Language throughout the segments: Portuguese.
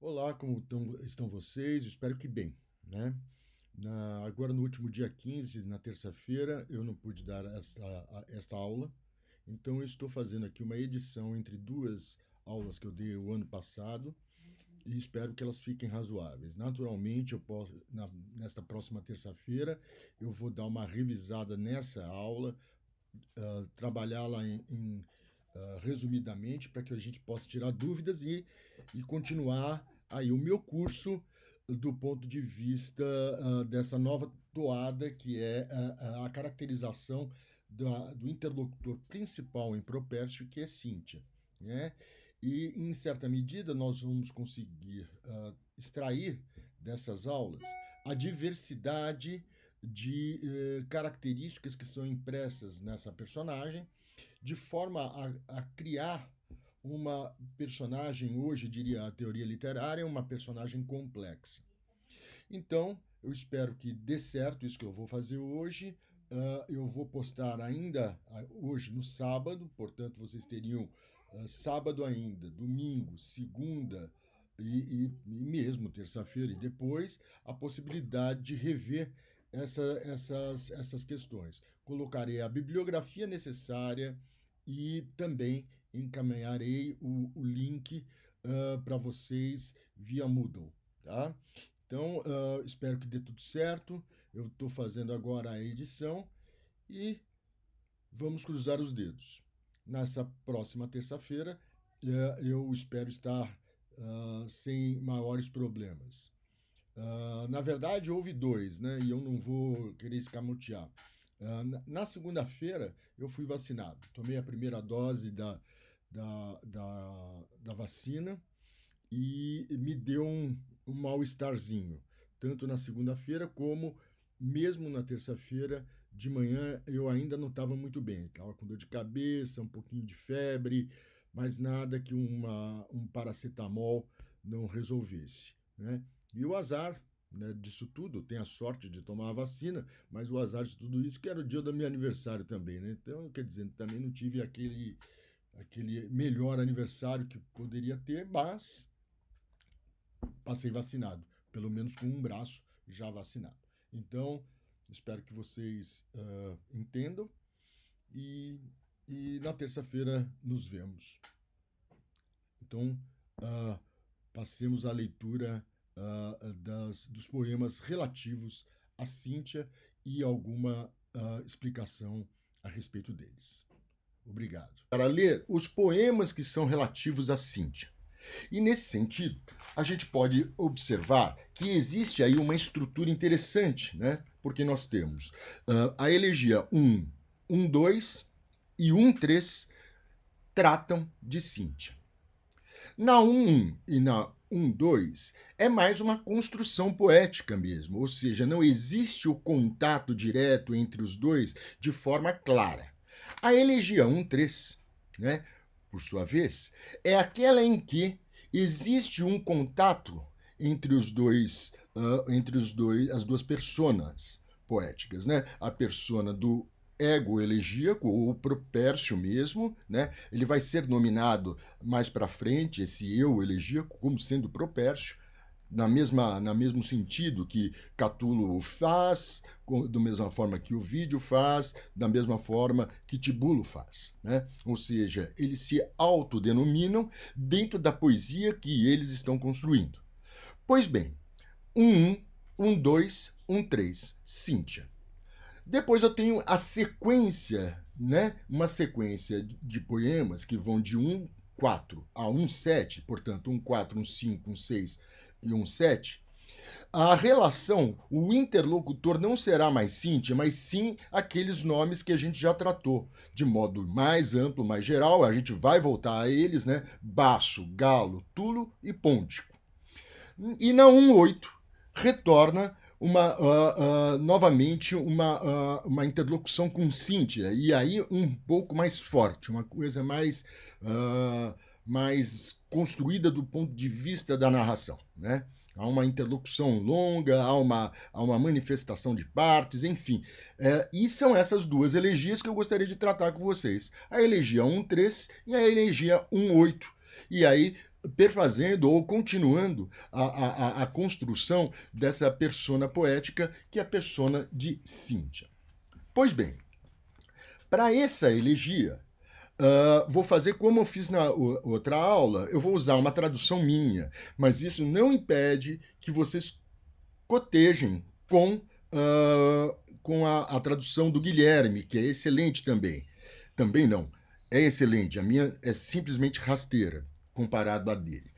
Olá, como estão vocês? Eu espero que bem, né? Agora, no último dia 15, na terça-feira, eu não pude dar esta aula, então eu estou fazendo aqui uma edição entre duas aulas que eu dei o ano passado e espero que elas fiquem razoáveis. Naturalmente, nesta próxima terça-feira, eu vou dar uma revisada nessa aula, trabalhá-la resumidamente para que a gente possa tirar dúvidas e continuar aí o meu curso do ponto de vista dessa nova toada que é a caracterização do interlocutor principal em Propércio, que é Cíntia, né? E, em certa medida, nós vamos conseguir extrair dessas aulas a diversidade de características que são impressas nessa personagem, de forma a criar uma personagem, hoje diria a teoria literária, uma personagem complexa. Então, eu espero que dê certo isso que eu vou fazer hoje. Eu vou postar ainda hoje no sábado, portanto, vocês teriam sábado ainda, domingo, segunda e mesmo terça-feira e depois a possibilidade de rever essas questões. Colocarei a bibliografia necessária e também encaminharei o link para vocês via Moodle. Tá? Então, espero que dê tudo certo. Eu estou fazendo agora a edição e vamos cruzar os dedos. Nessa próxima terça-feira, eu espero estar sem maiores problemas. Na verdade, houve dois, né? E eu não vou querer escamotear. Na segunda-feira, eu fui vacinado. Tomei a primeira dose da vacina e me deu um mal-estarzinho, tanto na segunda-feira como mesmo na terça-feira de manhã eu ainda não estava muito bem, estava com dor de cabeça, um pouquinho de febre, mas nada que um paracetamol não resolvesse, né? E o azar, né, disso tudo, tem a sorte de tomar a vacina, mas o azar de tudo isso que era o dia do meu aniversário também, né? Então, quer dizer, também não tive aquele melhor aniversário que poderia ter, mas passei vacinado, pelo menos com um braço já vacinado. Então, espero que vocês entendam e, e na terça-feira nos vemos. Então, passemos à leitura dos poemas relativos a Cíntia e alguma explicação a respeito deles. Obrigado. Para ler os poemas que são relativos a Cíntia. E nesse sentido, a gente pode observar que existe aí uma estrutura interessante, né? Porque nós temos a elegia 1, 2 e 1, 3 tratam de Cíntia. Na 1 e na 1, 2 é mais uma construção poética mesmo, ou seja, não existe o contato direto entre os dois de forma clara. A elegia 1, 3, né, por sua vez, é aquela em que existe um contato entre as duas personas poéticas, né? A persona do ego elegíaco, ou propércio mesmo, né? Ele vai ser nominado mais para frente, esse eu elegíaco, como sendo propércio, na mesmo sentido que Catulo faz, da mesma forma que o vídeo faz, da mesma forma que Tibulo faz, né? Ou seja, eles se autodenominam dentro da poesia que eles estão construindo. Pois bem, 1, 2, 1, 3, Cíntia. Depois eu tenho a sequência, né? Uma sequência de poemas que vão de 1, 4 a 1, 7, portanto, 1, 4, 1, 5, 1, 6 e 1, 7. A relação, o interlocutor não será mais Cíntia, mas sim aqueles nomes que a gente já tratou, de modo mais amplo, mais geral, a gente vai voltar a eles, né? Baço, Galo, Tulo e Pôntico. E na 1, 8 retorna novamente uma interlocução com Cíntia, e aí um pouco mais forte, uma coisa mais construída do ponto de vista da narração, né? Há uma interlocução longa, há uma manifestação de partes, enfim. E são essas duas elegias que eu gostaria de tratar com vocês. A elegia 1, 3 e a elegia 1, 8. E aí perfazendo ou continuando a construção dessa persona poética, que é a persona de Cíntia. Pois bem, para essa elegia, vou fazer como eu fiz na outra aula, eu vou usar uma tradução minha, mas isso não impede que vocês cotejem com a tradução do Guilherme, que é excelente também. Também não, é excelente. A minha é simplesmente rasteira, comparado à dele.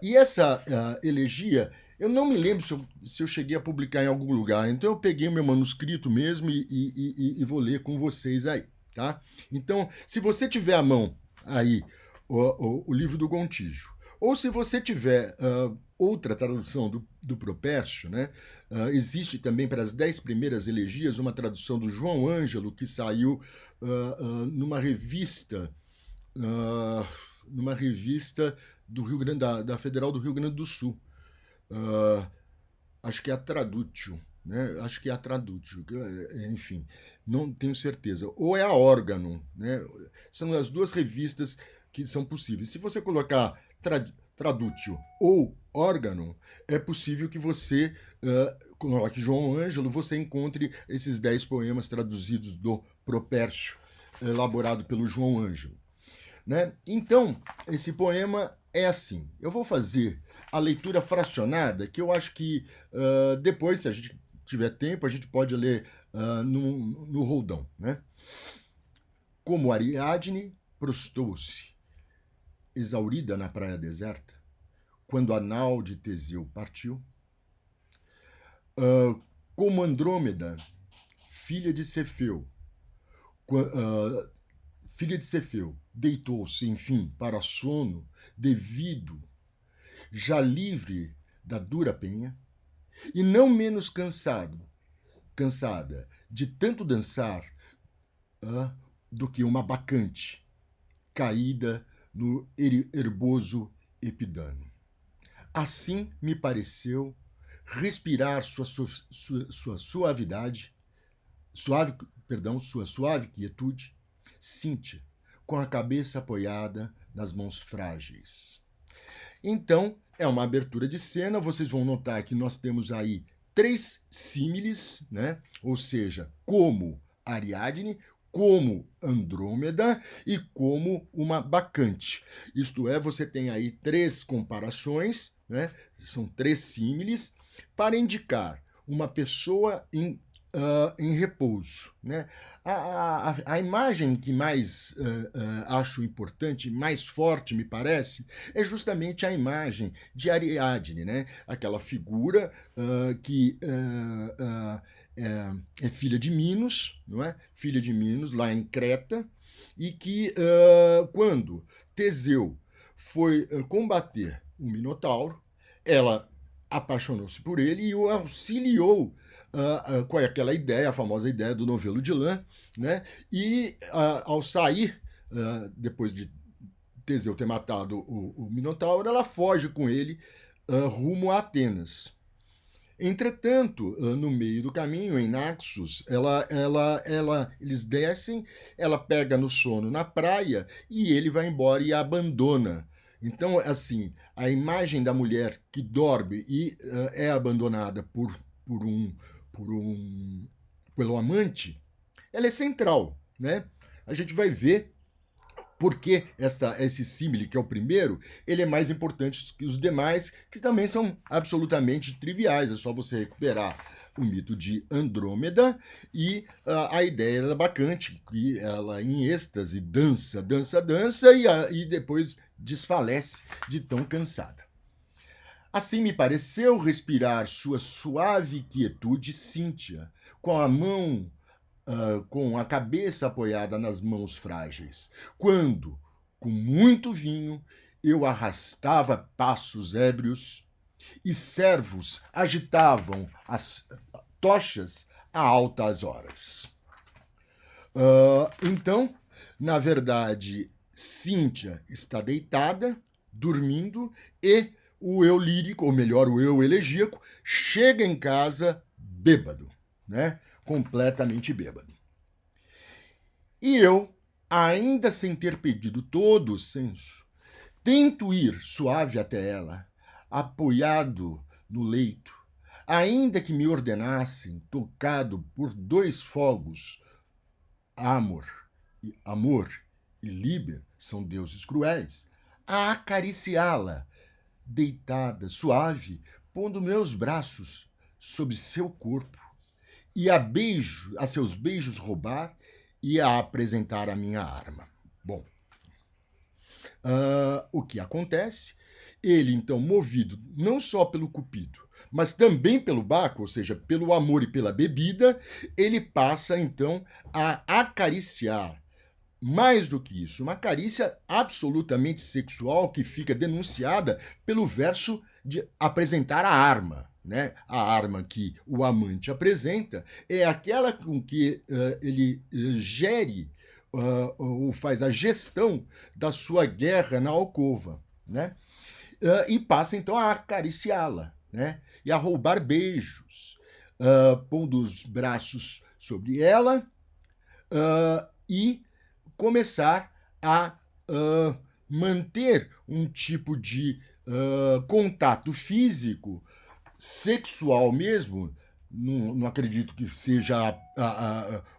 E essa elegia, eu não me lembro se eu cheguei a publicar em algum lugar, então eu peguei o meu manuscrito mesmo e vou ler com vocês aí. Tá? Então, se você tiver à mão aí o livro do Gontijo, ou se você tiver outra tradução do Propércio, né? Existe também para as 10 primeiras elegias uma tradução do João Ângelo que saiu numa revista do Rio Grande da Federal do Rio Grande do Sul. Acho que é a Tradúcio, né? Acho que é a Tradúcio, enfim, não tenho certeza. Ou é a Órgano, né? São as duas revistas que são possíveis. Se você colocar Tradúcio ou Órgano, é possível que você coloque João Ângelo, você encontre esses 10 poemas traduzidos do Propércio, elaborado pelo João Ângelo. Né? Então, esse poema é assim. Eu vou fazer a leitura fracionada, que eu acho que depois, se a gente tiver tempo, a gente pode ler no roldão. Né? Como Ariadne prostou-se, exaurida na praia deserta, quando a nau de Teseu partiu, como Andrômeda, filha de Cefeu, deitou-se, enfim, para sono, devido, já livre da dura penha, e não menos cansada de tanto dançar do que uma bacante, caída no herboso Epidano. Assim me pareceu respirar sua suavidade, sua suave quietude, Cíntia, com a cabeça apoiada nas mãos frágeis. Então, é uma abertura de cena, vocês vão notar que nós temos aí 3 símiles, né? Ou seja, como Ariadne, como Andrômeda e como uma bacante. Isto é, você tem aí 3 comparações, né? São 3 símiles, para indicar uma pessoa em repouso. Né? A imagem que mais acho importante, mais forte me parece, é justamente a imagem de Ariadne, né? Aquela figura que é filha de Minos, não é? Filha de Minos, lá em Creta, e que quando Teseu foi combater o Minotauro, ela apaixonou-se por ele e o auxiliou com aquela ideia, a famosa ideia do novelo de lã, né? E ao sair, depois de Teseu ter matado o Minotauro, ela foge com ele rumo a Atenas. Entretanto, no meio do caminho, em Naxos, eles descem, ela pega no sono na praia e ele vai embora e a abandona. Então, assim, a imagem da mulher que dorme e é abandonada pelo amante, ela é central, né? A gente vai ver porque esse símile, que é o primeiro, ele é mais importante que os demais, que também são absolutamente triviais. É só você recuperar o mito de Andrômeda e a ideia da bacante, que ela em êxtase dança, dança, dança e depois desfalece de tão cansada. Assim me pareceu respirar sua suave quietude, Cíntia, com a mão com a cabeça apoiada nas mãos frágeis, quando, com muito vinho, eu arrastava passos ébrios e servos agitavam as tochas a altas horas. Então, na verdade, Cíntia está deitada, dormindo, e o eu lírico, ou melhor, o eu elegíaco, chega em casa bêbado, né? Completamente bêbado. E eu, ainda sem ter pedido todo o senso, Tento ir suave até ela, apoiado no leito, ainda que me ordenassem, tocado por 2 fogos. Amor e Liber são deuses cruéis, a acariciá-la, deitada, suave, pondo meus braços sobre seu corpo, e a seus beijos roubar e a apresentar a minha arma. Bom, o que acontece? Ele, então, movido não só pelo Cupido, mas também pelo Baco, ou seja, pelo amor e pela bebida, ele passa, então, a acariciar. Mais do que isso, uma carícia absolutamente sexual que fica denunciada pelo verso de apresentar a arma. Né? A arma que o amante apresenta é aquela com que ele gere ou faz a gestão da sua guerra na alcova. Né? E passa então a acariciá-la, né? E a roubar beijos, pondo os braços sobre ela e começar a manter um tipo de contato físico, sexual mesmo. Não acredito que seja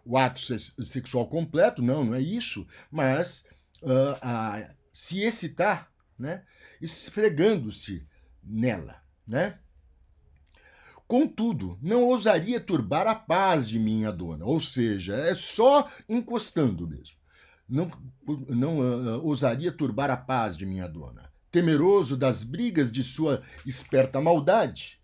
o ato sexual completo, não é isso, mas se excitar, né, esfregando-se nela. Né? Contudo, não ousaria turbar a paz de minha dona, ou seja, é só encostando mesmo. Não ousaria turbar a paz de minha dona, temeroso das brigas de sua esperta maldade.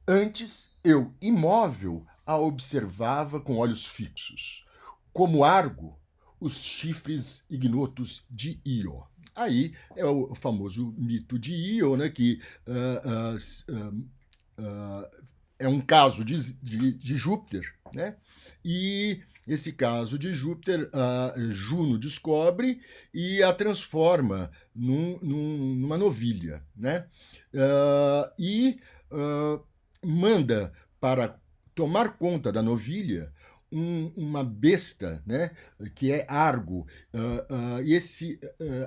Antes, eu, imóvel, a observava com olhos fixos, como Argo, os chifres ignotos de Io. Aí é o famoso mito de Io, né, que é um caso de Júpiter, né? E esse caso de Júpiter, Juno descobre e a transforma numa novilha, né? Manda para tomar conta da novilha uma besta, né, que é Argo. E esse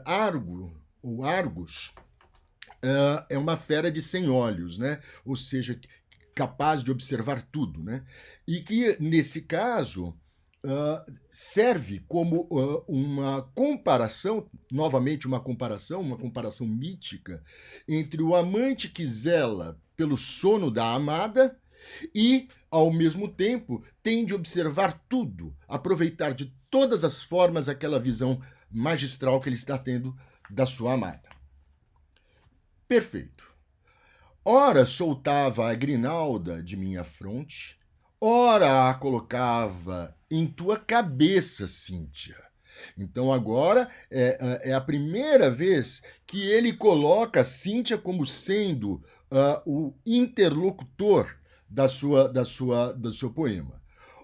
Argo, ou Argus, é uma fera de 100 olhos, né? Ou seja, capaz de observar tudo. Né? E que, nesse caso, serve como uma comparação, novamente uma comparação mítica, entre o amante que zela pelo sono da amada e, ao mesmo tempo, tem de observar tudo, aproveitar de todas as formas aquela visão magistral que ele está tendo da sua amada. Perfeito. Ora soltava a grinalda de minha fronte, ora a colocava em tua cabeça, Cíntia. Então agora é a primeira vez que ele coloca Cíntia como sendo o interlocutor do seu poema.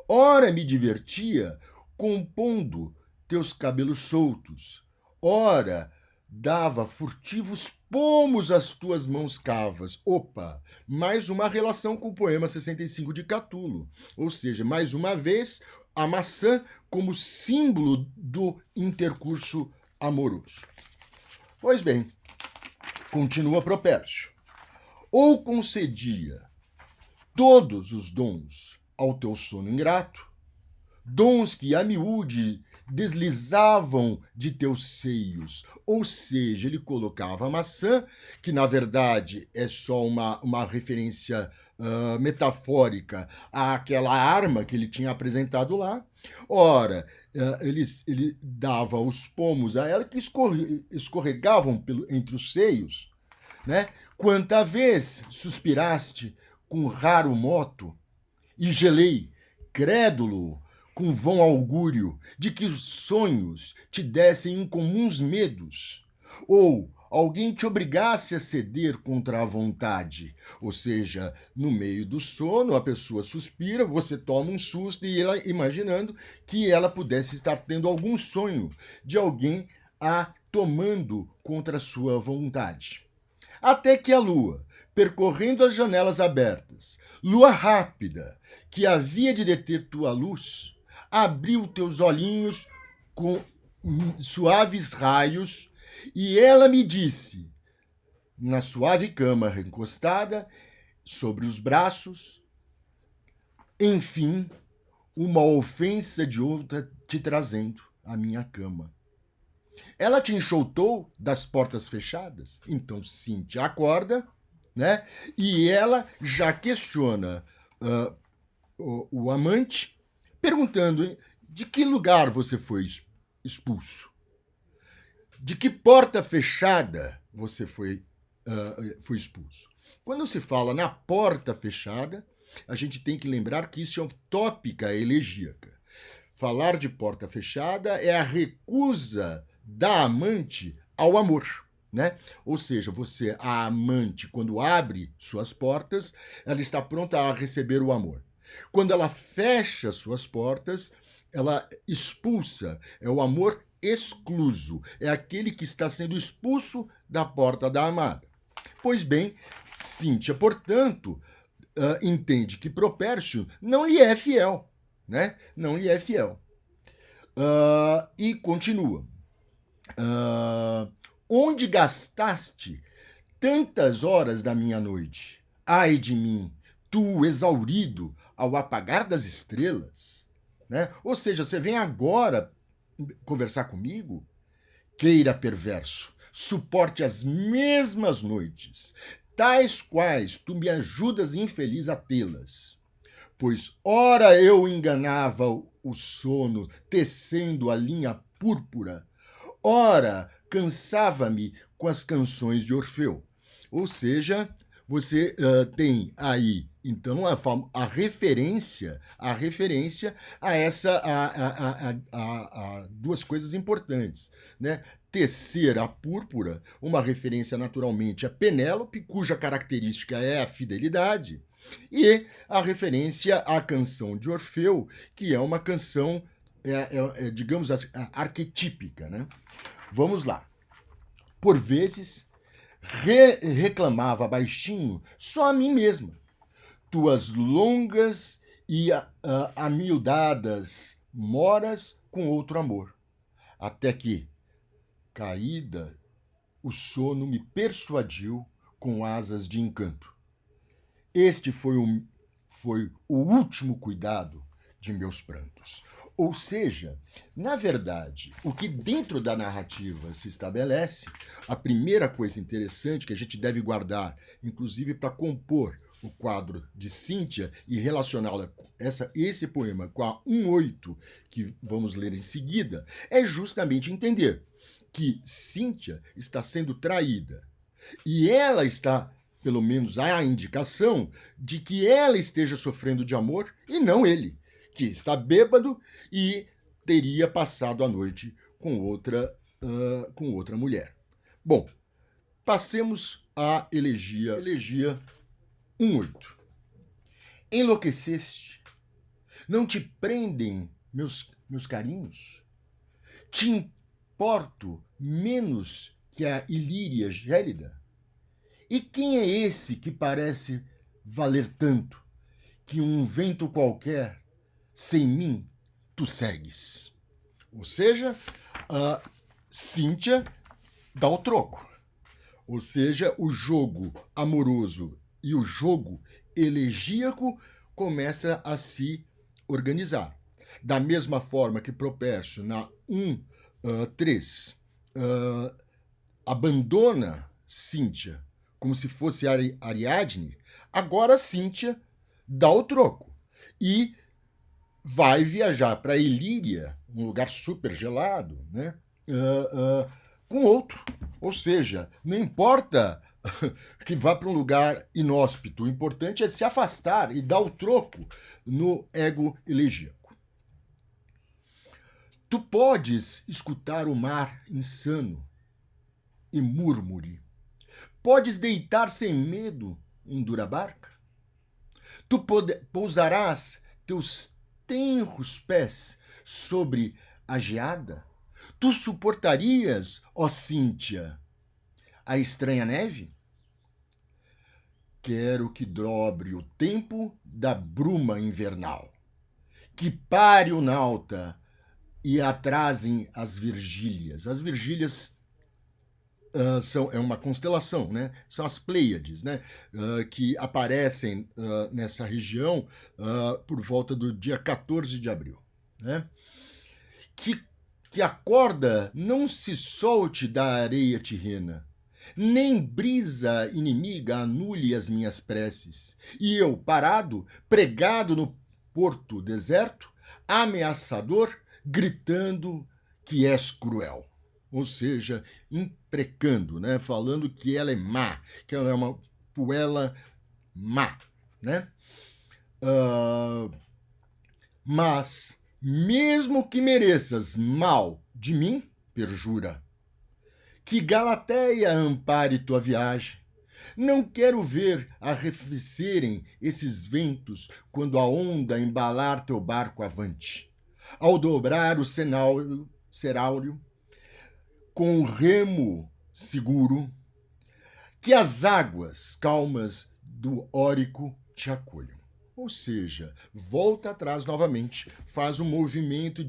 Ora me divertia compondo teus cabelos soltos, ora dava furtivos pomos às tuas mãos cavas. Opa, mais uma relação com o poema 65 de Catulo. Ou seja, mais uma vez, a maçã como símbolo do intercurso amoroso. Pois bem, continua Propércio. Ou concedia todos os dons ao teu sono ingrato, dons que a miúde deslizavam de teus seios, ou seja, ele colocava a maçã, que na verdade é só uma referência metafórica àquela arma que ele tinha apresentado lá. Ora, ele dava os pomos a ela que escorregavam entre os seios, né? Quanta vez suspiraste com raro moto e gelei, crédulo, com vão augúrio de que os sonhos te dessem incomuns medos, ou alguém te obrigasse a ceder contra a vontade, ou seja, no meio do sono a pessoa suspira, você toma um susto e ela imaginando que ela pudesse estar tendo algum sonho de alguém a tomando contra a sua vontade. Até que a lua, percorrendo as janelas abertas, lua rápida, que havia de deter tua luz, abriu teus olhinhos com suaves raios E ela me disse, na suave cama recostada, sobre os braços, enfim, uma ofensa de outra te trazendo à minha cama. Ela te enxotou das portas fechadas? Então, Cíntia acorda, né? E ela já questiona o amante, perguntando de que lugar você foi expulso? De que porta fechada você foi expulso? Quando se fala na porta fechada, a gente tem que lembrar que isso é uma tópica elegíaca. Falar de porta fechada é a recusa da amante ao amor, né? Ou seja, a amante, quando abre suas portas, ela está pronta a receber o amor. Quando ela fecha suas portas, ela expulsa, é o amor excluso, é aquele que está sendo expulso da porta da amada. Pois bem, Cíntia, portanto, entende que Propércio não lhe é fiel, né? Não lhe é fiel. E continua. Onde gastaste tantas horas da minha noite? Ai de mim, tu exaurido ao apagar das estrelas, né? Ou seja, você vem agora conversar comigo? Queira perverso, suporte as mesmas noites, tais quais tu me ajudas infeliz a tê-las. Pois ora eu enganava o sono, tecendo a linha púrpura, ora cansava-me com as canções de Orfeu. Ou seja, você tem aí, então, a referência a essa a duas coisas importantes, né? Tecer a púrpura, uma referência naturalmente a Penélope, cuja característica é a fidelidade, e a referência à canção de Orfeu, que é uma canção, digamos assim, arquetípica, né? Vamos lá. Por vezes, reclamava baixinho só a mim mesma. Tuas longas e amiudadas moras com outro amor. Até que, caída, o sono me persuadiu com asas de encanto. Este foi o último cuidado de meus prantos. Ou seja, na verdade, o que dentro da narrativa se estabelece, a primeira coisa interessante que a gente deve guardar, inclusive para compor o quadro de Cíntia e relacioná-la esse poema com a 1/8 que vamos ler em seguida, é justamente entender que Cíntia está sendo traída e ela está, pelo menos há a indicação de que ela esteja sofrendo de amor e não ele, que está bêbado e teria passado a noite com outra mulher. Bom, passemos à elegia 1/8. Enlouqueceste? Não te prendem meus carinhos? Te importo menos que a ilíria gélida? E quem é esse que parece valer tanto, que um vento qualquer, sem mim, tu segues? Ou seja, a Cíntia dá o troco. Ou seja, o jogo amoroso e o jogo elegíaco começa a se organizar. Da mesma forma que Propércio, na 1:3, abandona Cíntia como se fosse Ariadne, agora Cíntia dá o troco e vai viajar para Ilíria, um lugar super gelado, né? Com outro. Ou seja, não importa que vá para um lugar inóspito, o importante é se afastar e dar o troco no ego elegíaco. Tu podes escutar o mar insano e múrmure. Podes deitar sem medo em dura barca? Tu pousarás teus tenros pés sobre a geada? Tu suportarias, ó Cíntia, a estranha neve? Quero que dobre o tempo da bruma invernal, que pare o nauta e atrasem as vigílias. As vigílias é uma constelação, né? São as Pleiades, né? Que aparecem nessa região por volta do dia 14 de abril, né? Que a corda não se solte da areia tirrena, nem brisa inimiga anule as minhas preces, e eu, parado, pregado no porto deserto, ameaçador, gritando que és cruel. Ou seja, imprecando, né? Falando que ela é má, que ela é uma puela má, né? Mas, mesmo que mereças mal de mim, perjura, que Galateia ampare tua viagem. Não quero ver arrefecerem esses ventos quando a onda embalar teu barco avante. Ao dobrar o ceráuleo, com o remo seguro, que as águas calmas do Órico te acolham. Ou seja, volta atrás novamente, faz um movimento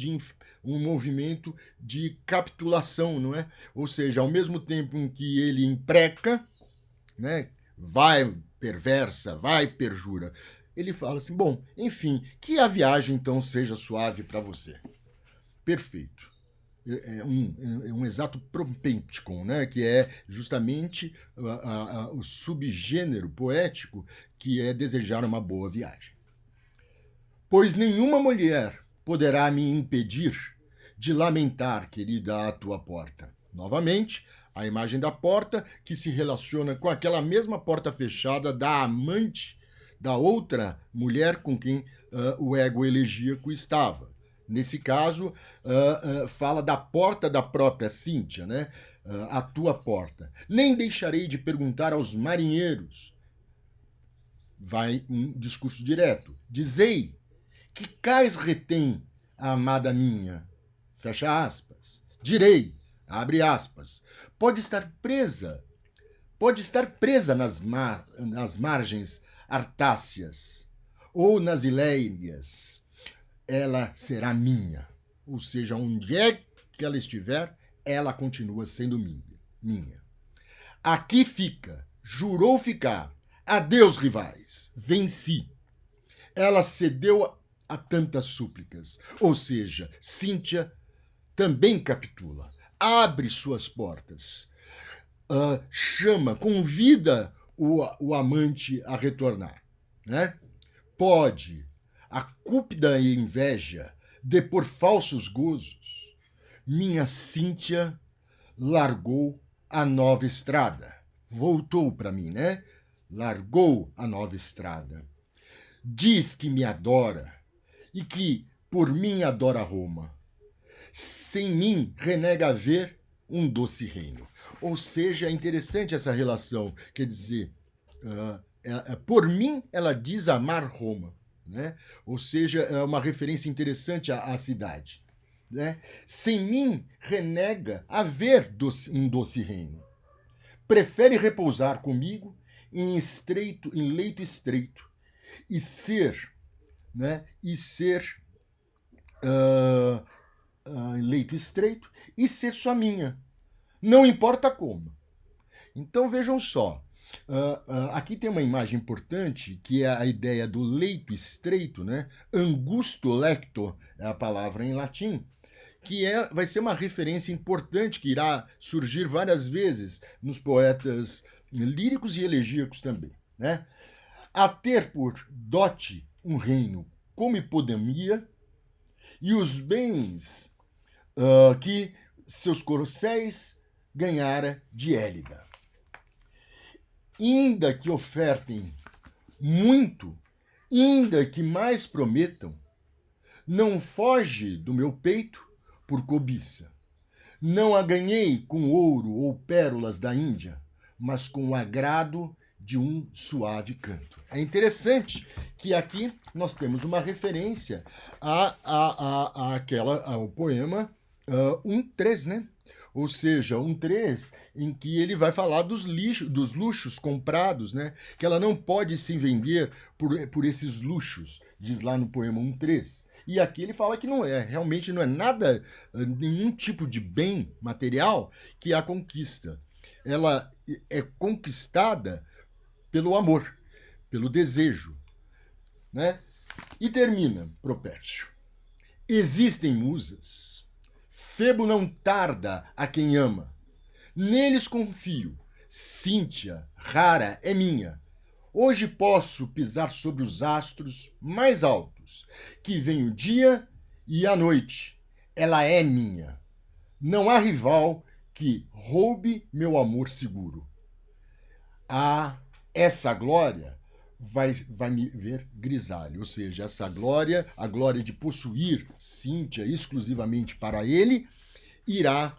de capitulação, não é? Ou seja, ao mesmo tempo em que ele impreca, né? Vai perversa, vai perjura. Ele fala assim: bom, enfim, que a viagem então seja suave para você. Perfeito. É um exato propempticon, né? Que é justamente o subgênero poético que é desejar uma boa viagem. Pois nenhuma mulher poderá me impedir de lamentar, querida, à tua porta. Novamente, a imagem da porta que se relaciona com aquela mesma porta fechada da amante da outra mulher com quem o ego elegíaco estava. Nesse caso, fala da porta da própria Cíntia, né? A tua porta. Nem deixarei de perguntar aos marinheiros. Vai um discurso direto. Dizei, que cais retém a amada minha? Fecha aspas. Direi, abre aspas. Pode estar presa nas margens artáceas ou nas iléias. Ela será minha. Ou seja, onde é que ela estiver, ela continua sendo minha. Aqui fica, jurou ficar. Adeus, rivais. Venci. Ela cedeu a tantas súplicas. Ou seja, Cíntia também capitula. Abre suas portas. Chama, convida o amante a retornar. Né? Pode a cúpida inveja depor falsos gozos, minha Cíntia largou a nova estrada. Voltou para mim, né? Largou a nova estrada. Diz que me adora e que por mim adora Roma. Sem mim renega ver um doce reino. Ou seja, é interessante essa relação. Quer dizer, por mim ela diz amar Roma. Né? Ou seja, é uma referência interessante à cidade. Né? Sem mim, renega haver um doce reino. Prefere repousar comigo em leito estreito e ser, né? Em leito estreito e ser só minha. Não importa como. Então vejam só. Aqui tem uma imagem importante, que é a ideia do leito estreito, né? Angusto lecto é a palavra em latim, que vai ser uma referência importante que irá surgir várias vezes nos poetas líricos e elegíacos também. Né? A ter por dote um reino como hipodemia e os bens que seus corcéis ganhara de Hélida. Ainda que ofertem muito, ainda que mais prometam, não foge do meu peito por cobiça. Não a ganhei com ouro ou pérolas da Índia, mas com o agrado de um suave canto. É interessante que aqui nós temos uma referência ao poema 1.3, né? Ou seja, 1.3, em que ele vai falar dos luxos comprados, né? Que ela não pode se vender por esses luxos, diz lá no poema 1.3. E aqui ele fala que realmente não é nada, nenhum tipo de bem material que a conquista. ela é conquistada pelo amor, pelo desejo, né? E termina Propércio. Existem musas. Febo não tarda a quem ama. Neles confio. Cíntia, rara, é minha. Hoje posso pisar sobre os astros mais altos, que vem o dia e a noite. Ela é minha. Não há rival que roube meu amor seguro. A essa glória vai me ver grisalho, ou seja, essa glória, a glória de possuir Cíntia exclusivamente para ele, irá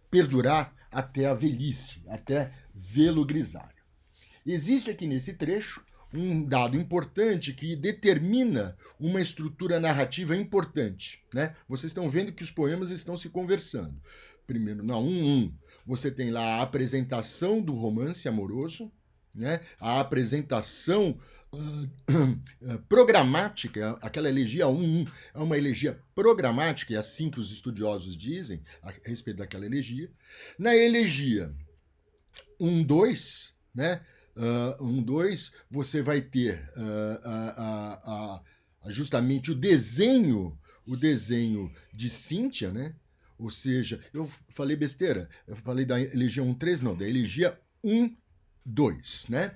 perdurar até a velhice, até vê-lo grisalho. Existe aqui nesse trecho um dado importante que determina uma estrutura narrativa importante, né? Vocês estão vendo que os poemas estão se conversando. Primeiro, na 1:1, você tem lá a apresentação do romance amoroso, né? A apresentação programática, aquela elegia 1:1 é uma elegia programática, é assim que os estudiosos dizem a respeito daquela elegia. Na elegia 1:2, né? 1:2, você vai ter justamente o desenho de Cíntia, né? Ou seja, eu falei besteira, eu falei da elegia 1:3, não, da elegia 1:2, né?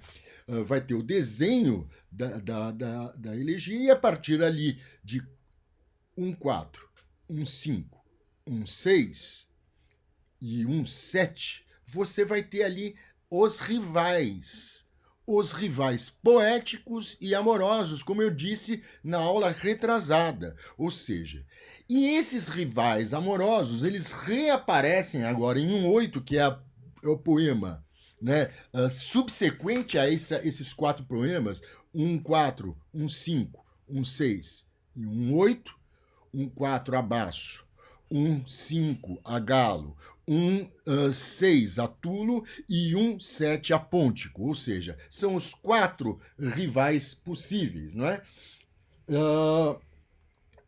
Vai ter o desenho da elegia e a partir ali de 1:4, 1:5, 1:6 e 1:7, você vai ter ali os rivais poéticos e amorosos, como eu disse na aula retrasada. Ou seja, e esses rivais amorosos, eles reaparecem agora em 1:8, que é o poema, né, subsequente a esses 4 poemas, 1:4, 1:5, 1:6 e 1:8, 1:4 abaixo, 1:5 a galo, 1:6 a tulo e 1:7 a pôntico, ou seja, são os 4 rivais possíveis, não é?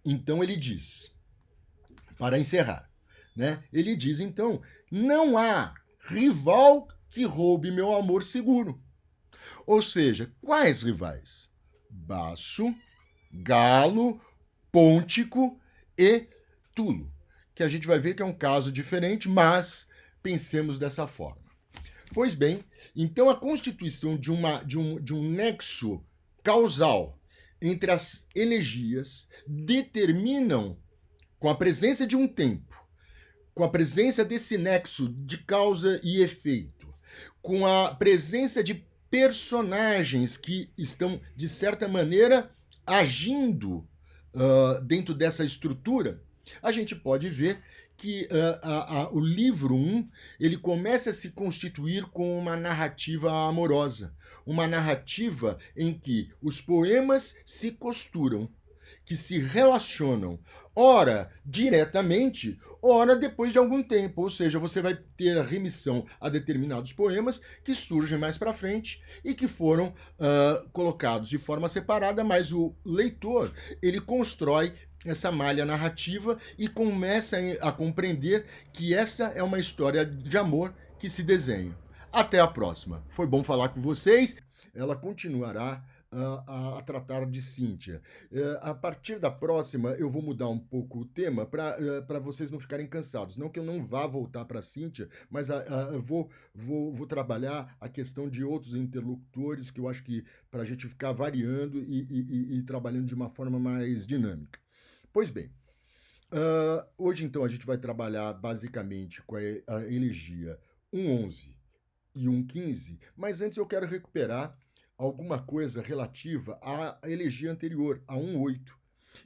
Então ele diz, para encerrar, né? Ele diz então, não há rival que roube meu amor seguro. Ou seja, quais rivais? Baço, galo, pôntico e tulo, que a gente vai ver que é um caso diferente, mas pensemos dessa forma. Pois bem, então a constituição de um nexo causal entre as elegias determinam, com a presença de um tempo, com a presença desse nexo de causa e efeito, com a presença de personagens que estão, de certa maneira, agindo dentro dessa estrutura, a gente pode ver que o livro 1 ele começa a se constituir com uma narrativa amorosa, uma narrativa em que os poemas se costuram, que se relacionam, ora diretamente, ora depois de algum tempo, ou seja, você vai ter a remissão a determinados poemas que surgem mais para frente e que foram colocados de forma separada, mas o leitor ele constrói essa malha narrativa e começa a compreender que essa é uma história de amor que se desenha. Até a próxima. Foi bom falar com vocês. Ela continuará a tratar de Cíntia. A partir da próxima, eu vou mudar um pouco o tema para vocês não ficarem cansados. Não que eu não vá voltar para Cíntia, mas eu vou trabalhar a questão de outros interlocutores que eu acho que para a gente ficar variando e trabalhando de uma forma mais dinâmica. Pois bem, hoje então a gente vai trabalhar basicamente com a elegia 1:11 e 1:15, mas antes eu quero recuperar alguma coisa relativa à elegia anterior, a 1:8,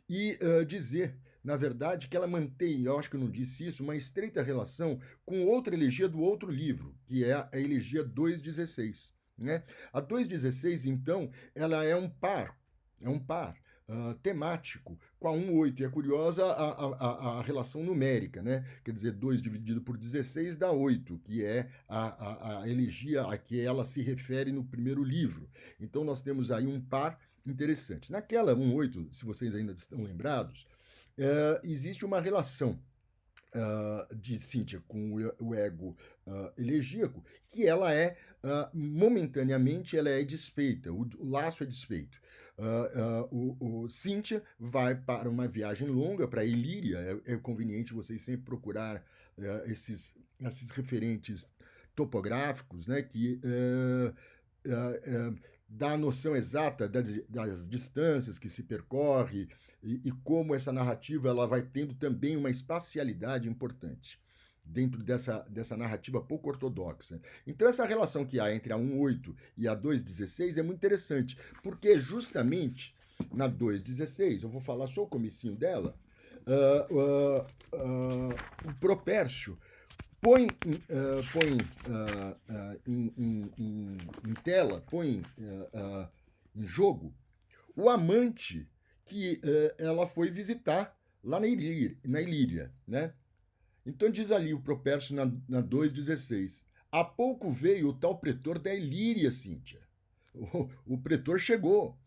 e dizer, na verdade, que ela mantém, eu acho que eu não disse isso, uma estreita relação com outra elegia do outro livro, que é a elegia 2:16. Né? A 2:16, então, ela é um par temático com a 1:8. E é curiosa a relação numérica, né? Quer dizer, 2 dividido por 16 dá 8, que é a elegia a que ela se refere no primeiro livro. Então, nós temos aí um par interessante. Naquela 1:8, se vocês ainda estão lembrados, existe uma relação de Cíntia com o ego elegíaco, que ela é, momentaneamente, ela é desfeita, o laço é desfeito. Cíntia vai para uma viagem longa para Ilíria, é conveniente vocês sempre procurar esses referentes topográficos, né, que dá a noção exata das distâncias que se percorre e como essa narrativa ela vai tendo também uma espacialidade importante dentro dessa narrativa pouco ortodoxa. Então, essa relação que há entre a 1.8 e a 2.16 é muito interessante, porque justamente na 2.16, eu vou falar só o comecinho dela, o Propércio põe em tela, põe em jogo o amante que ela foi visitar lá na Ilíria, né? Então diz ali o Propércio na 2.16. Há pouco veio o tal pretor da Ilíria, Cíntia. O pretor chegou.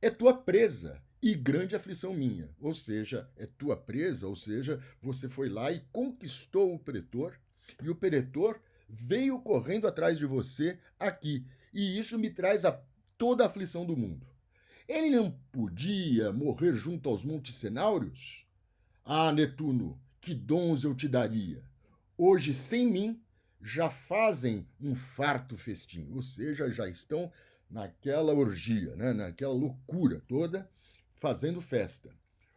É tua presa e grande aflição minha. Ou seja, é tua presa, ou seja, você foi lá e conquistou o pretor, e o pretor veio correndo atrás de você aqui. E isso me traz toda a aflição do mundo. Ele não podia morrer junto aos montes cenáureos? Ah, Netuno, que dons eu te daria! Hoje, sem mim, já fazem um farto festim, ou seja, já estão naquela orgia, né? Naquela loucura toda, fazendo festa.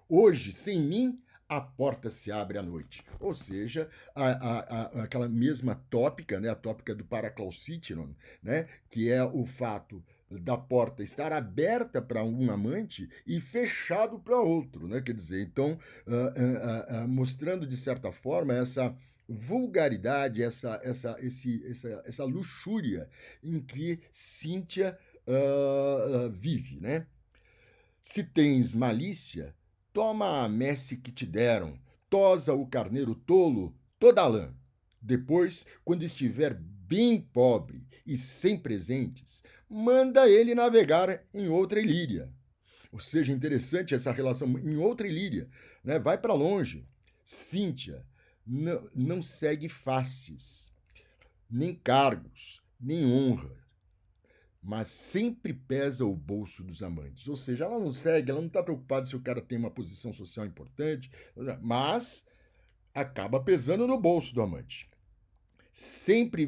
Hoje, sem mim, a porta se abre à noite. Ou seja, aquela mesma tópica, né? A tópica do Paraclausíteron, né? Que é o fato da porta estar aberta para um amante e fechado para outro, né? Quer dizer, então, mostrando de certa forma essa vulgaridade, essa luxúria em que Cíntia vive, né? Se tens malícia, toma a messe que te deram, tosa o carneiro tolo, toda a lã. Depois, quando estiver bem pobre e sem presentes, manda ele navegar em outra Ilíria. Ou seja, interessante essa relação em outra Ilíria, né? Vai para longe. Cíntia não segue faces, nem cargos, nem honra, mas sempre pesa o bolso dos amantes. Ou seja, ela não segue, ela não está preocupada se o cara tem uma posição social importante, mas acaba pesando no bolso do amante. Sempre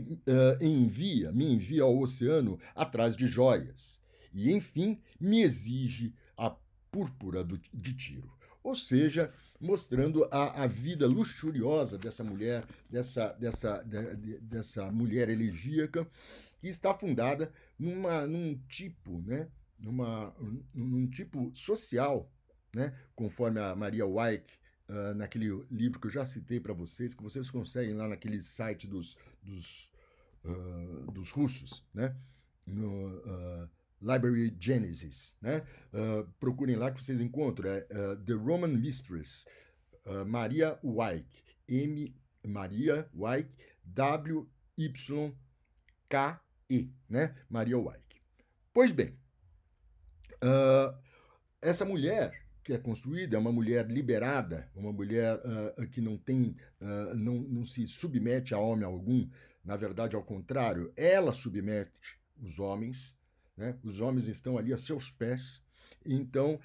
me envia ao oceano atrás de joias. E, enfim, me exige a púrpura de Tiro. Ou seja, mostrando a vida luxuriosa dessa mulher, dessa mulher elegíaca, que está fundada num tipo, né? Num tipo social, né? Conforme a Maria Weick, naquele livro que eu já citei para vocês, que vocês conseguem lá naquele site dos russos, né? No Library Genesis, né? Procurem lá que vocês encontram. The Roman Mistress, Maria Weick, Maria Weick, W-Y-K-E, né? Maria Weick. Pois bem, essa mulher que é construída é uma mulher liberada, uma mulher que não tem, não se submete a homem algum, na verdade, ao contrário, ela submete os homens, né? Os homens estão ali a seus pés, então,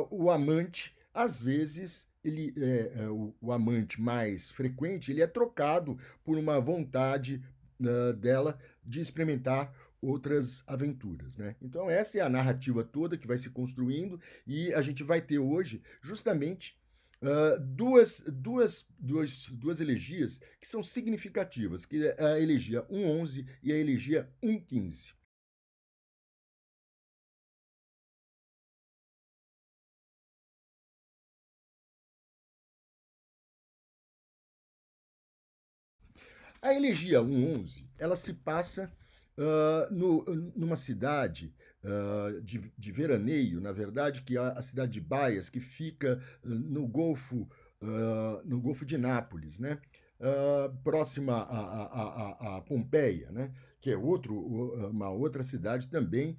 o amante, às vezes, o amante mais frequente, ele é trocado por uma vontade dela de experimentar outras aventuras, né? Então essa é a narrativa toda que vai se construindo e a gente vai ter hoje justamente duas elegias que são significativas, que é a elegia 1.11 e a elegia 1.15. A elegia 1.11, ela se passa numa cidade de veraneio, na verdade, que é a cidade de Baias, que fica no Golfo de Nápoles, né? Próxima a Pompeia, né? Que é uma outra cidade também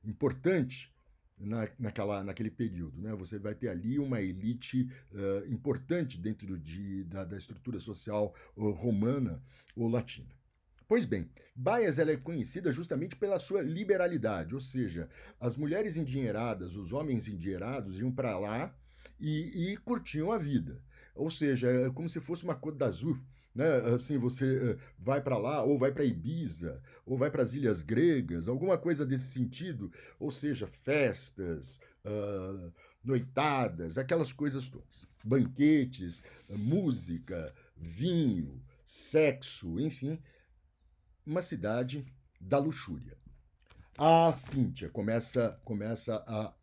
importante naquele período, né? Você vai ter ali uma elite importante dentro da estrutura social romana ou latina. Pois bem, Baias ela é conhecida justamente pela sua liberalidade, ou seja, as mulheres endinheiradas, os homens endinheirados iam para lá e curtiam a vida. Ou seja, é como se fosse uma Côte d'Azur, né? Assim, você vai para lá, ou vai para Ibiza, ou vai para as ilhas gregas, alguma coisa desse sentido, ou seja, festas, noitadas, aquelas coisas todas. Banquetes, música, vinho, sexo, enfim, uma cidade da luxúria. A Cíntia começa a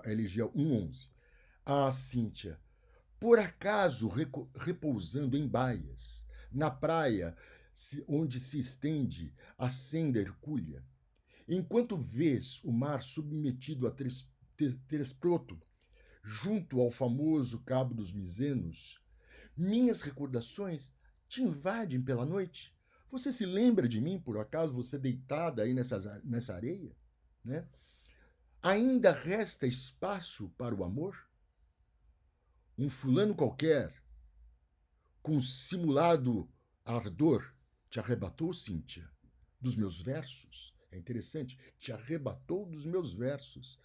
eleger 1:11. A Cíntia, por acaso repousando em baias, na praia onde se estende a senda hercúlea, enquanto vês o mar submetido a Teresproto, junto ao famoso Cabo dos Misenos, minhas recordações te invadem pela noite. Você se lembra de mim, por acaso, você deitada aí nessa areia? Né? Ainda resta espaço para o amor? Um fulano qualquer, com simulado ardor, te arrebatou, Cíntia, dos meus versos? É interessante, te arrebatou dos meus versos.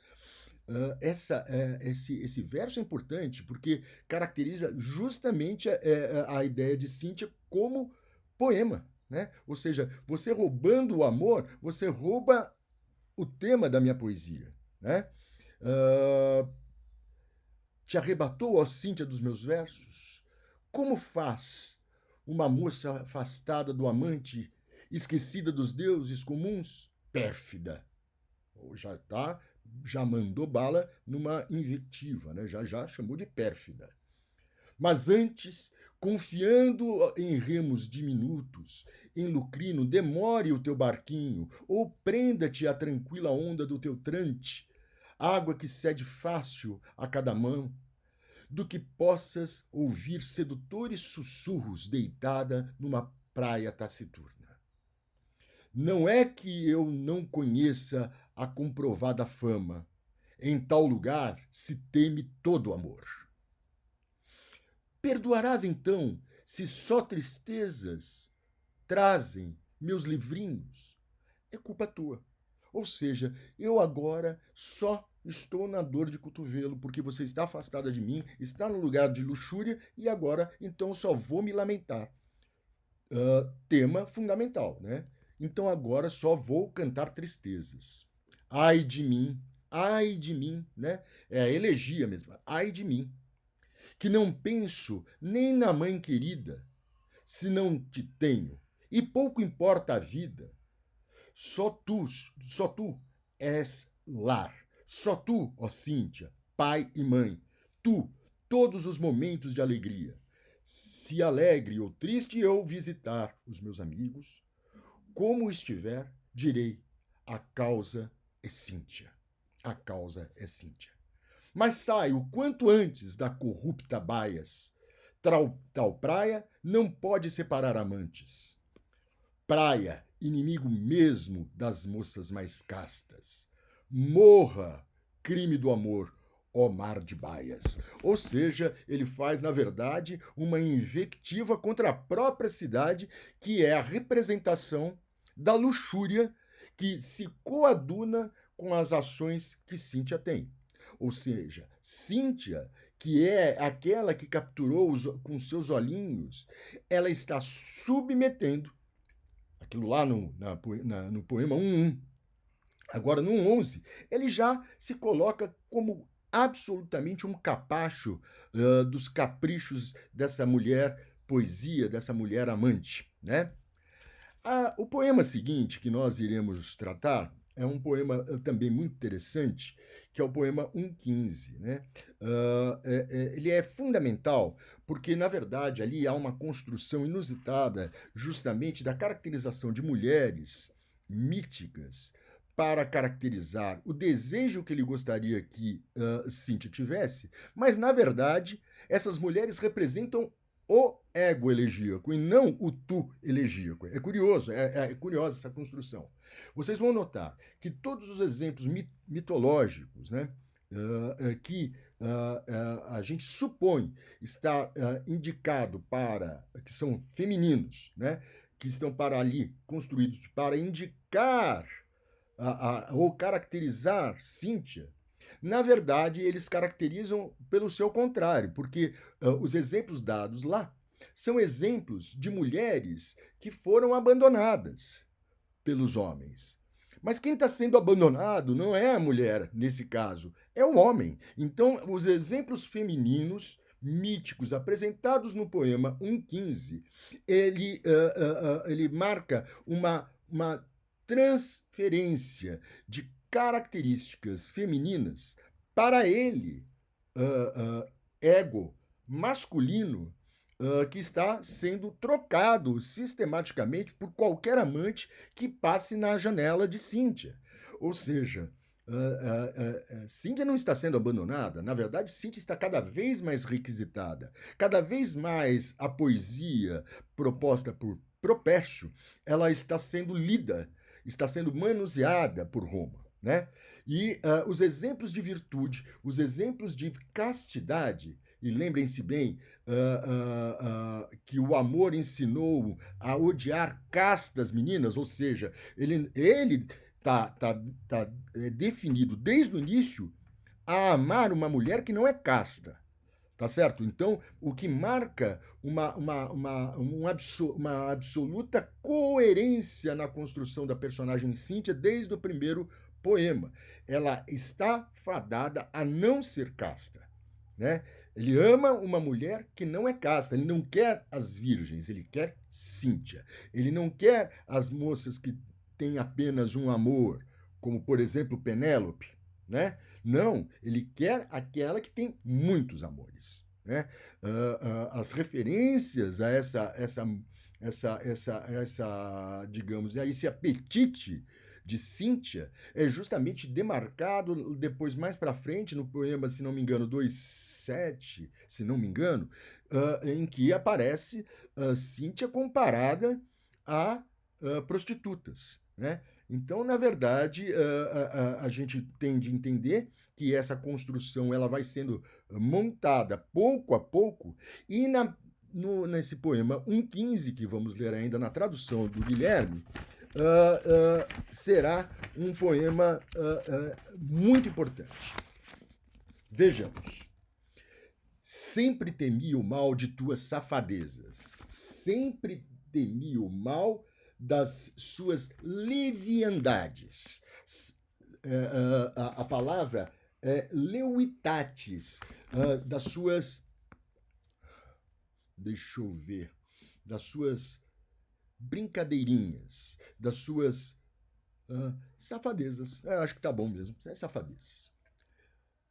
Esse verso é importante porque caracteriza justamente a ideia de Cíntia como poema. Né? Ou seja, você roubando o amor, você rouba o tema da minha poesia. Né? Te arrebatou, ó Cíntia, dos meus versos? Como faz uma moça afastada do amante, esquecida dos deuses comuns? Pérfida. Já mandou bala numa invectiva, né? Já chamou de pérfida. Mas antes, confiando em remos diminutos, em lucrino, demore o teu barquinho, ou prenda-te à tranquila onda do teu trante, água que cede fácil a cada mão, do que possas ouvir sedutores sussurros deitada numa praia taciturna. Não é que eu não conheça a comprovada fama. Em tal lugar se teme todo amor. Perdoarás então se só tristezas trazem meus livrinhos? É culpa tua. Ou seja, eu agora só estou na dor de cotovelo porque você está afastada de mim, está no lugar de luxúria e agora então só vou me lamentar. Tema fundamental, né? Então agora só vou cantar tristezas. Ai de mim, né? É a elegia mesmo. Ai de mim, que não penso nem na mãe querida, se não te tenho, e pouco importa a vida. Só tu és lar. Só tu, ó Cíntia, pai e mãe. Tu, todos os momentos de alegria. Se alegre ou triste eu visitar os meus amigos, como estiver, direi, a causa é Cíntia. A causa é Cíntia. Mas sai o quanto antes da corrupta Baias. Tal praia não pode separar amantes. Praia, inimigo mesmo das moças mais castas. Morra, crime do amor, ó mar de Baias. Ou seja, ele faz, na verdade, uma invectiva contra a própria cidade, que é a representação da luxúria que se coaduna com as ações que Cíntia tem. Ou seja, Cíntia, que é aquela que capturou com seus olhinhos, ela está submetendo aquilo lá no poema 1:1. Agora, no 11, ele já se coloca como absolutamente um capacho dos caprichos dessa mulher poesia, dessa mulher amante, né? O poema seguinte que nós iremos tratar é um poema também muito interessante, que é o poema 1:15. Né? Ele é fundamental porque, na verdade, ali há uma construção inusitada justamente da caracterização de mulheres míticas para caracterizar o desejo que ele gostaria que Cíntia tivesse, mas, na verdade, essas mulheres representam o ego elegíaco e não o tu elegíaco. É curioso, é curiosa essa construção. Vocês vão notar que todos os exemplos mitológicos, né, que a gente supõe estar indicado para, que são femininos, né, que estão para ali construídos para indicar ou caracterizar Cíntia, na verdade, eles caracterizam pelo seu contrário, porque os exemplos dados lá são exemplos de mulheres que foram abandonadas pelos homens. Mas quem está sendo abandonado não é a mulher, nesse caso, é o homem. Então, os exemplos femininos míticos apresentados no poema 1.15, ele marca uma transferência de características femininas para ele, ego masculino, que está sendo trocado sistematicamente por qualquer amante que passe na janela de Cíntia. Ou seja, Cíntia não está sendo abandonada, na verdade, Cíntia está cada vez mais requisitada. Cada vez mais a poesia proposta por Propércio, ela está sendo lida, está sendo manuseada por Roma, né? E os exemplos de virtude, os exemplos de castidade, e lembrem-se bem que o amor ensinou a odiar castas meninas, ou seja, ele está definido desde o início a amar uma mulher que não é casta. Tá certo? Então, o que marca uma absoluta coerência na construção da personagem Cíntia desde o primeiro poema. Ela está fadada a não ser casta, né? Ele ama uma mulher que não é casta, ele não quer as virgens, ele quer Cíntia. Ele não quer as moças que têm apenas um amor, como, por exemplo, Penélope, né? Não, ele quer aquela que tem muitos amores, né? As referências a digamos, a esse apetite de Cíntia é justamente demarcado depois, mais para frente, no poema, se não me engano, 2.7, se não me engano, em que aparece Cíntia comparada a prostitutas, né? Então, na verdade, a gente tem de entender que essa construção ela vai sendo montada pouco a pouco, e nesse poema 1.15, que vamos ler ainda na tradução do Guilherme, será um poema muito importante. Vejamos. Sempre temi o mal de tuas safadezas, sempre temi o mal das suas leviandades. A palavra é leuitatis, das suas... Deixa eu ver. Das suas brincadeirinhas, das suas safadezas. Acho que tá bom mesmo, é safadezas.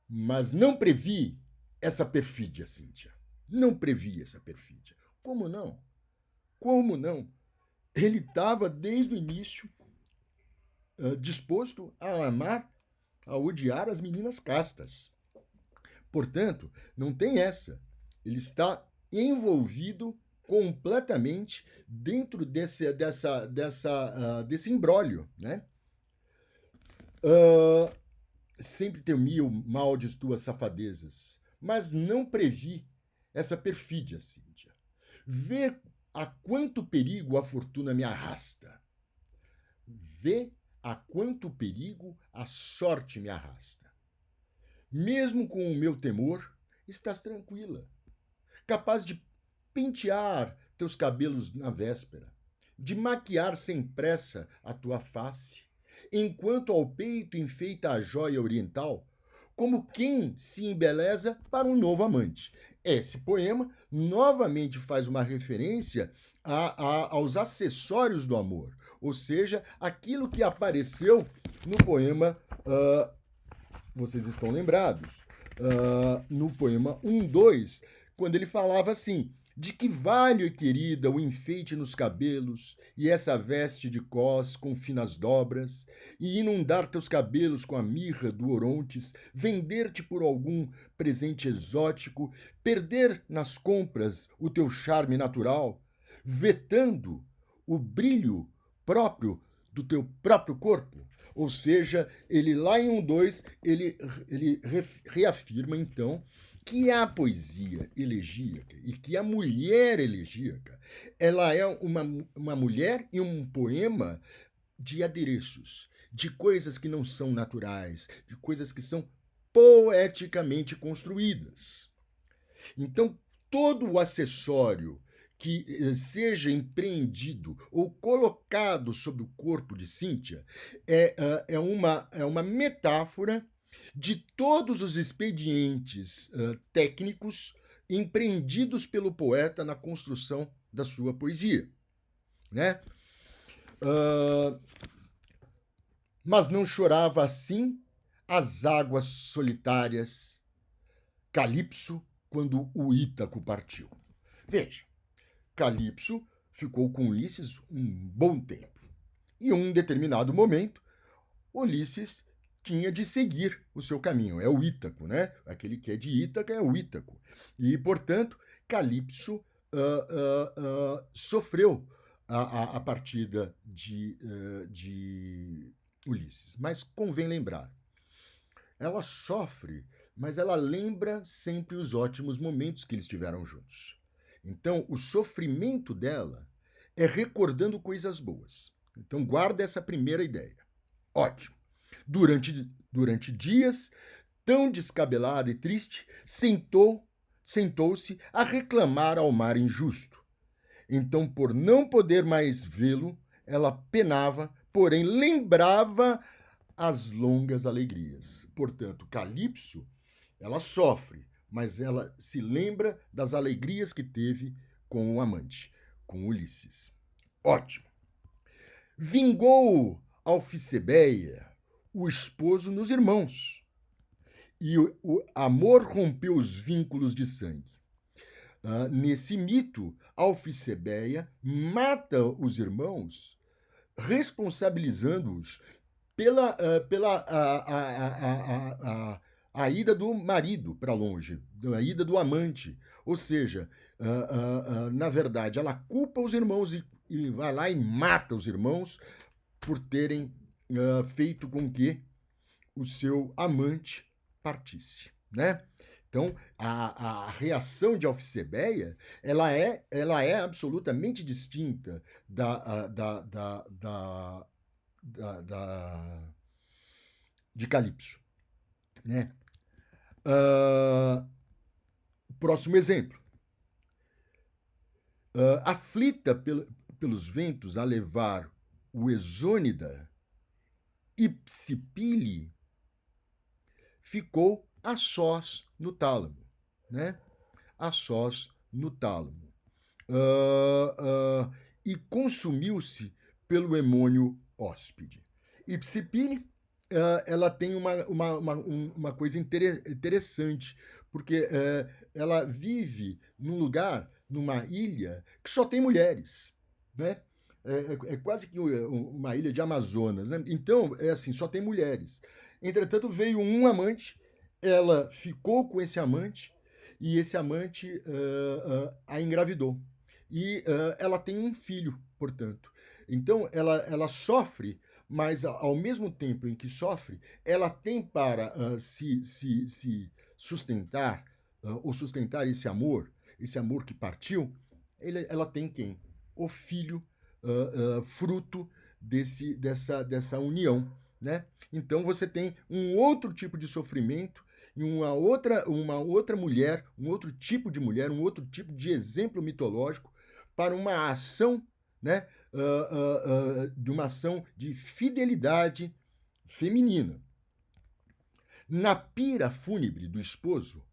Mas não previ essa perfídia, Cíntia. Não previ essa perfídia. Como não? Como não? Ele estava, desde o início, disposto a amar, a odiar as meninas castas. Portanto, não tem essa. Ele está envolvido completamente dentro desse imbróglio, né? Sempre temi o mal de tuas safadezas, mas não previ essa perfídia, Cíntia. Vê a quanto perigo a fortuna me arrasta. Vê a quanto perigo a sorte me arrasta. Mesmo com o meu temor, estás tranquila, capaz de pentear teus cabelos na véspera, de maquiar sem pressa a tua face, enquanto ao peito enfeita a joia oriental, como quem se embeleza para um novo amante. Esse poema novamente faz uma referência aos acessórios do amor, ou seja, aquilo que apareceu no poema, vocês estão lembrados, no poema 1.2, quando ele falava assim: De que vale, querida, o enfeite nos cabelos e essa veste de cós com finas dobras, e inundar teus cabelos com a mirra do Orontes, vender-te por algum presente exótico, perder nas compras o teu charme natural, vetando o brilho próprio do teu próprio corpo? Ou seja, ele lá em 1:2, ele reafirma, então, que a poesia elegíaca e que a mulher elegíaca, ela é uma mulher e um poema de adereços, de coisas que não são naturais, de coisas que são poeticamente construídas. Então, todo o acessório que seja empreendido ou colocado sobre o corpo de Cíntia é uma metáfora de todos os expedientes técnicos empreendidos pelo poeta na construção da sua poesia, né? Mas não chorava assim as águas solitárias, Calipso, quando o Ítaco partiu. Veja, Calipso ficou com Ulisses um bom tempo. E em um determinado momento, Ulisses tinha de seguir o seu caminho. É o Ítaco, né? Aquele que é de Ítaca é o Ítaco. E, portanto, Calipso sofreu a partida de Ulisses. Mas convém lembrar, ela sofre, mas ela lembra sempre os ótimos momentos que eles tiveram juntos. Então, o sofrimento dela é recordando coisas boas. Então, guarda essa primeira ideia. Ótimo. Durante dias, tão descabelada e triste, sentou-se a reclamar ao mar injusto. Então, por não poder mais vê-lo, ela penava, porém lembrava as longas alegrias. Portanto, Calipso, ela sofre, mas ela se lembra das alegrias que teve com o amante, com Ulisses. Ótimo. Vingou Alficebeia, o esposo, nos irmãos, e o amor rompeu os vínculos de sangue. Nesse mito, Alficebeia mata os irmãos, responsabilizando-os pela a ida do marido para longe, a ida do amante. Ou seja, na verdade, ela culpa os irmãos e vai lá e mata os irmãos por terem feito com que o seu amante partisse, né? Então, a reação de Alficebeia, ela é absolutamente distinta de Calipso, né? Próximo exemplo. Aflita pelos ventos a levar o Exônida, Hipsipile ficou a sós no tálamo, né? A sós no tálamo. E consumiu-se pelo Hemônio hóspede. Hipsipile, ela tem uma coisa interessante, porque ela vive num lugar, numa ilha, que só tem mulheres, né? É quase que uma ilha de Amazonas, né? Então, é assim, só tem mulheres. Entretanto, veio um amante, ela ficou com esse amante, e esse amante a engravidou. E ela tem um filho, portanto. Então, ela sofre, mas ao mesmo tempo em que sofre, ela tem para se sustentar, ou sustentar esse amor que partiu, ela tem quem? O filho, fruto dessa união, né? Então você tem um outro tipo de sofrimento e uma outra mulher, um outro tipo de mulher, um outro tipo de exemplo mitológico para uma ação, né? De uma ação de fidelidade feminina. Na pira fúnebre do esposo,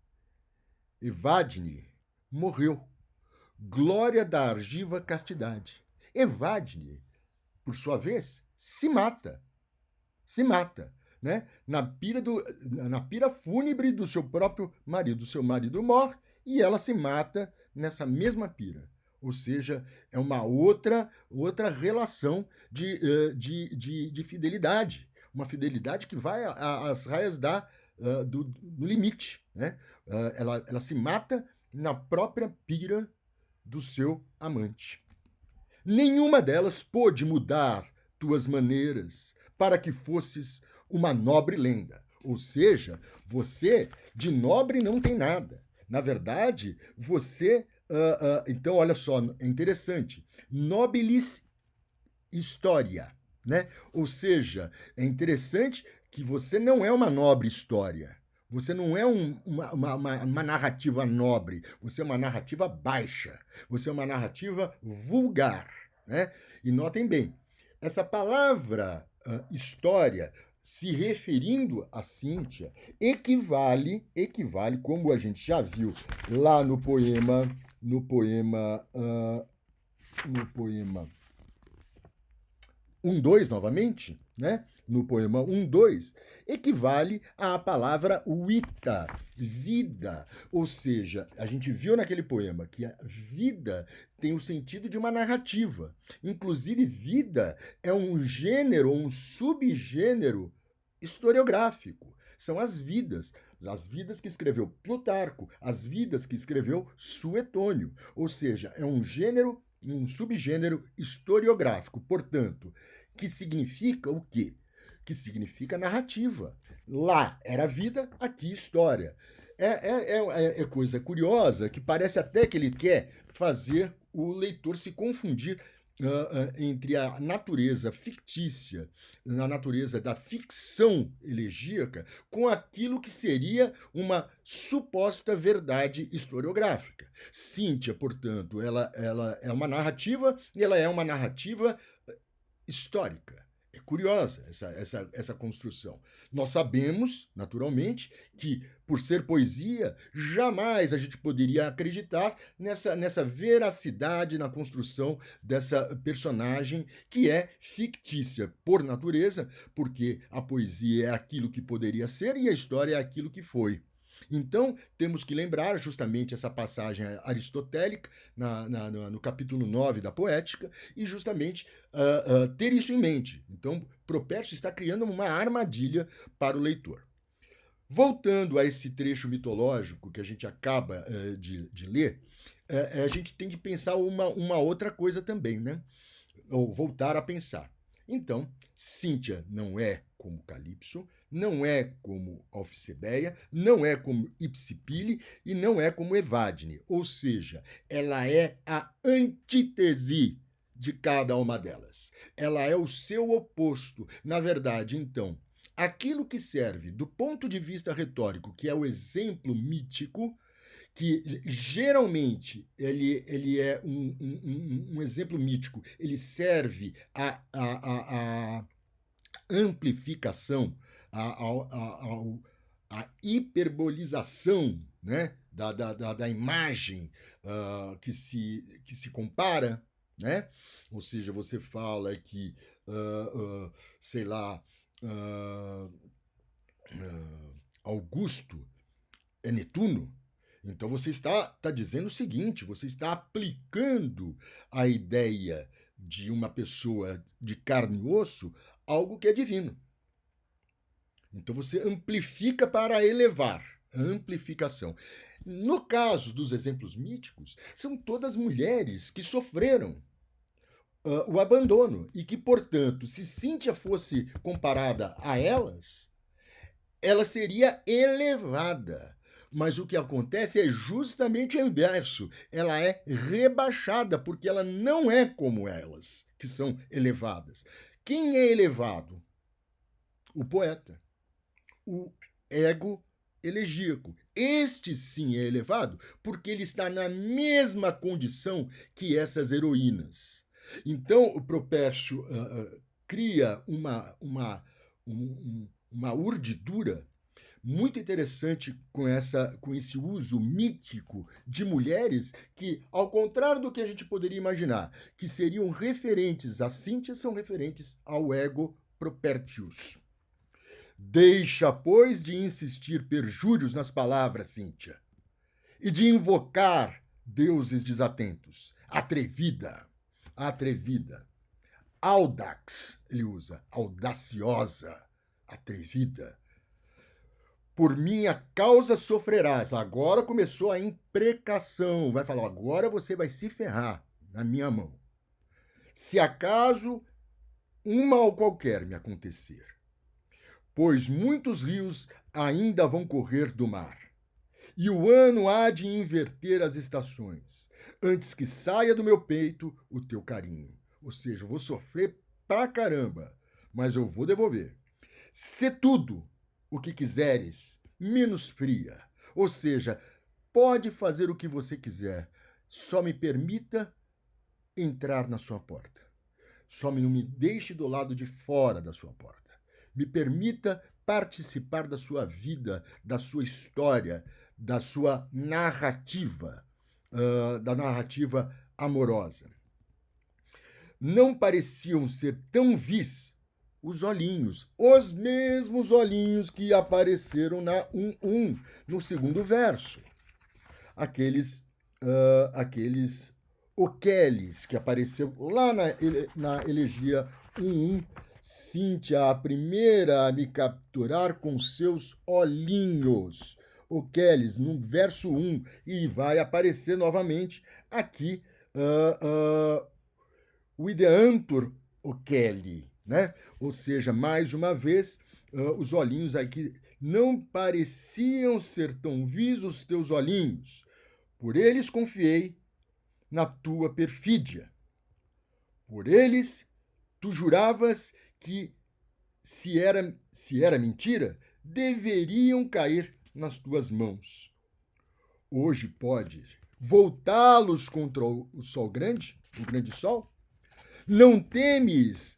Evadne morreu. Glória da argiva castidade. Evadne, por sua vez, se mata, né? Na pira fúnebre do seu próprio marido. Seu marido morre e ela se mata nessa mesma pira. Ou seja, é uma outra relação de fidelidade. Uma fidelidade que vai às raias do limite. Né? Ela se mata na própria pira do seu amante. Nenhuma delas pôde mudar tuas maneiras para que fosses uma nobre lenda. Ou seja, você de nobre não tem nada. Na verdade, você... então, olha só, é interessante. Nobilis historia, né? Ou seja, é interessante que você não é uma nobre história. Você não é uma narrativa nobre. Você é uma narrativa baixa. Você é uma narrativa vulgar, né? E notem bem, essa palavra história, se referindo a Cíntia, equivale, como a gente já viu lá no poema 1-2 novamente, né? No poema 1-2, equivale à palavra vita, vida. Ou seja, a gente viu naquele poema que a vida tem o sentido de uma narrativa. Inclusive, vida é um gênero, um subgênero historiográfico. São as vidas que escreveu Plutarco, as vidas que escreveu Suetônio. Ou seja, é um gênero, um subgênero historiográfico. Portanto, que significa o quê? Que significa narrativa. Lá era vida, aqui história. É coisa curiosa que parece até que ele quer fazer o leitor se confundir entre a natureza fictícia, na natureza da ficção elegíaca, com aquilo que seria uma suposta verdade historiográfica. Cíntia, portanto, ela é uma narrativa e ela é uma narrativa histórica. É curiosa essa construção. Nós sabemos, naturalmente, que, por ser poesia, jamais a gente poderia acreditar nessa veracidade na construção dessa personagem que é fictícia por natureza, porque a poesia é aquilo que poderia ser e a história é aquilo que foi. Então, temos que lembrar justamente essa passagem aristotélica no capítulo 9 da Poética e justamente ter isso em mente. Então, Propércio está criando uma armadilha para o leitor. Voltando a esse trecho mitológico que a gente acaba de ler, a gente tem de pensar uma outra coisa também, né? Ou voltar a pensar. Então, Cíntia não é como Calipso, não é como Alficebeia, não é como Hipsipile e não é como Evadne. Ou seja, ela é a antítese de cada uma delas. Ela é o seu oposto. Na verdade, então, aquilo que serve do ponto de vista retórico, que é o exemplo mítico, que geralmente ele é um exemplo mítico, ele serve à amplificação, à hiperbolização, né, da imagem que se compara, né? Ou seja, você fala que, sei lá, Augusto é Netuno. Então você está dizendo o seguinte, você está aplicando a ideia de uma pessoa de carne e osso algo que é divino. Então você amplifica para elevar, a amplificação. No caso dos exemplos míticos, são todas mulheres que sofreram o abandono e que, portanto, se Cíntia fosse comparada a elas, ela seria elevada. Mas o que acontece é justamente o inverso. Ela é rebaixada, porque ela não é como elas, que são elevadas. Quem é elevado? O poeta. O ego elegíaco. Este sim é elevado, porque ele está na mesma condição que essas heroínas. Então, o Propércio cria uma urdidura muito interessante com esse uso mítico de mulheres que, ao contrário do que a gente poderia imaginar, que seriam referentes a Cíntia, são referentes ao ego Propertius. Deixa, pois, de insistir perjúrios nas palavras, Cíntia, e de invocar deuses desatentos. Atrevida, atrevida. Audax, ele usa, audaciosa, atrevida. Por minha causa sofrerás. Agora começou a imprecação. Vai falar, agora você vai se ferrar na minha mão. Se acaso um mal qualquer me acontecer, pois muitos rios ainda vão correr do mar, e o ano há de inverter as estações, antes que saia do meu peito o teu carinho. Ou seja, eu vou sofrer pra caramba, mas eu vou devolver. Se tudo o que quiseres, menos fria. Ou seja, pode fazer o que você quiser, só me permita entrar na sua porta. Só não me deixe do lado de fora da sua porta. Me permita participar da sua vida, da sua história, da sua narrativa, da narrativa amorosa. Não pareciam ser tão vis os olhinhos, os mesmos olhinhos que apareceram na 1.1, no segundo verso. Aqueles Oqueles, que apareceu lá na elegia 1.1. Cíntia, a primeira a me capturar com seus olhinhos. Oqueles, no verso 1, e vai aparecer novamente aqui o ideantur Oquele, né? Ou seja, mais uma vez, os olhinhos aqui não pareciam ser tão vis os teus olhinhos. Por eles confiei na tua perfídia. Por eles, tu juravas que, se era mentira, deveriam cair nas tuas mãos. Hoje podes voltá-los contra o sol grande, o grande sol? Não temes,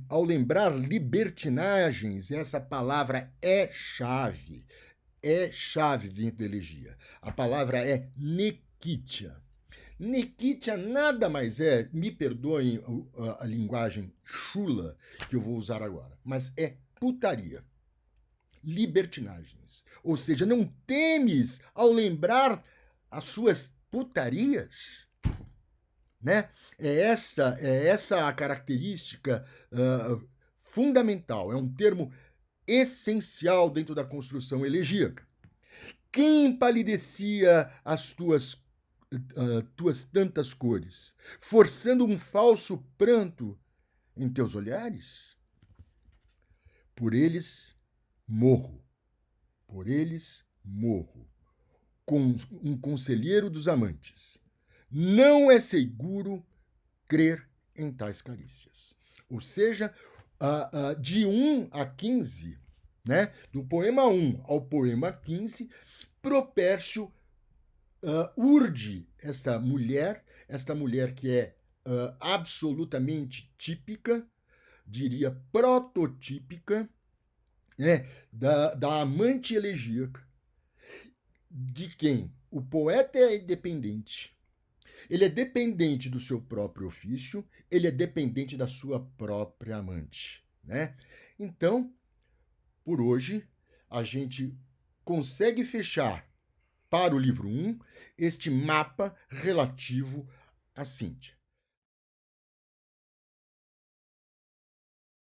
ao lembrar libertinagens, essa palavra é chave dentro da elegia. A palavra é nekitia. Nekitia nada mais é, me perdoem a linguagem chula que eu vou usar agora, mas é putaria, libertinagens. Ou seja, não temes ao lembrar as suas putarias, né? É essa a característica fundamental, é um termo essencial dentro da construção elegíaca. Quem empalidecia as tuas tantas cores, forçando um falso pranto em teus olhares? Por eles morro, com um conselheiro dos amantes. Não é seguro crer em tais carícias. Ou seja, de 1 a 15, né, do poema 1 ao poema 15, Propércio urde esta mulher que é absolutamente típica, diria prototípica, né, da amante elegíaca, de quem o poeta é independente. Ele é dependente do seu próprio ofício, ele é dependente da sua própria amante, né? Então, por hoje, a gente consegue fechar para o livro 1 este mapa relativo a Cíntia.